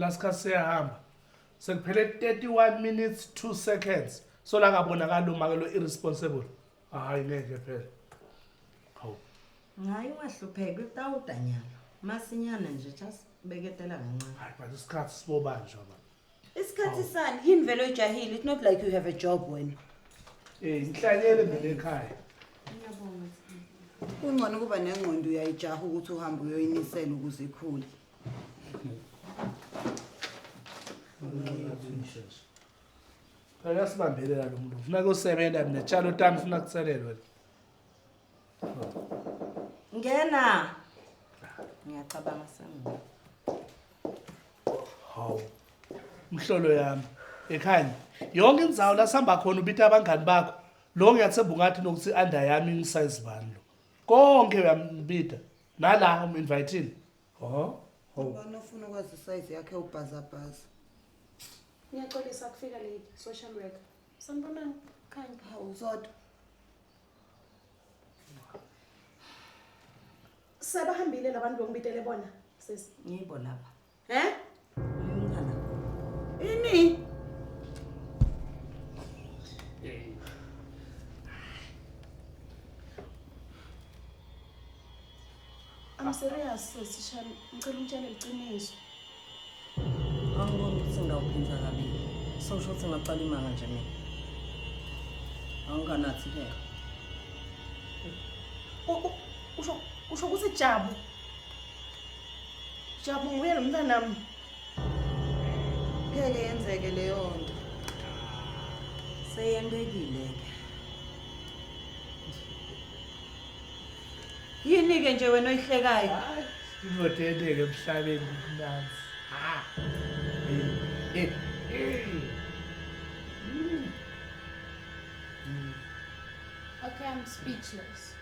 Last cast siyahamba. Sekuphele 31 minutes 2 seconds. So la ngabonakala uma ke lo irresponsible. Hayi ngeke phela. Hawu. Hayi ungahlupheki utawudanyala. Masinyana nje just beketela kancane. Hayi but isikhathi sibobanje baba. Isikhathi sani yini vele ojahile, it's not like you have a job wena. Ngihlanyele mina ekhaya. Ngiyabonga. Ungcono kuba nengqondo uyayijaha ukuthi uhambe uyoyinisela ukuze ikhule. Phela sibambelela lo muntu. Ufuna ukusebenza mina tshalo tami ufuna kuselela wena. Ngena. Ngiyacabanga sami. Hawu. Umhlolo yami. Ekhaya. Yonke indzawo la sihamba khona ubitha abangani bakho. Lo ngiyathemba ungathi nokuthi under yami in size bani lo. Konke uyambitha. Nala uminviteini. Hawu. Ubani ofuna ukwazi size yakhe ubhazabhaza. Ngiyaxolisa kufika late social worker. Sanibonani khanya. Hawu zodwa. Sebahambile labantu bongibitele bona sisi. Ngibo lapha. Umntana. Ini? I'm serious sis, ngicela ungitshele iqiniso. Angiboni ukuthi ngawuphinza kabili. Sosho ukuthi ngaqala imanga nje mina. Anganathi ke. Usho ukuthi Jabu. Jabu nguye nomntana nami. Ngeke yenzeke leyo nto. Seyendekile ke. Yini ke nje wena oyihlekayo? Ngizothethe emhlabeni kunansi. Okay, I'm speechless.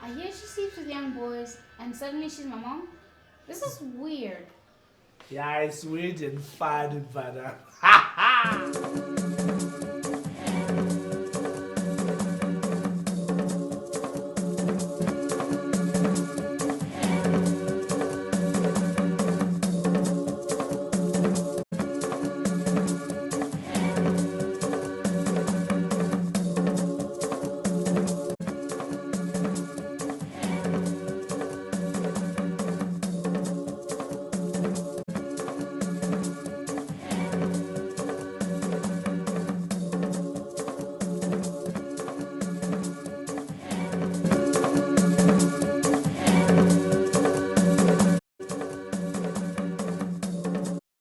I hear she sleeps with young boys, and suddenly she's my mom? This is weird. Yeah, it's weird and fun, but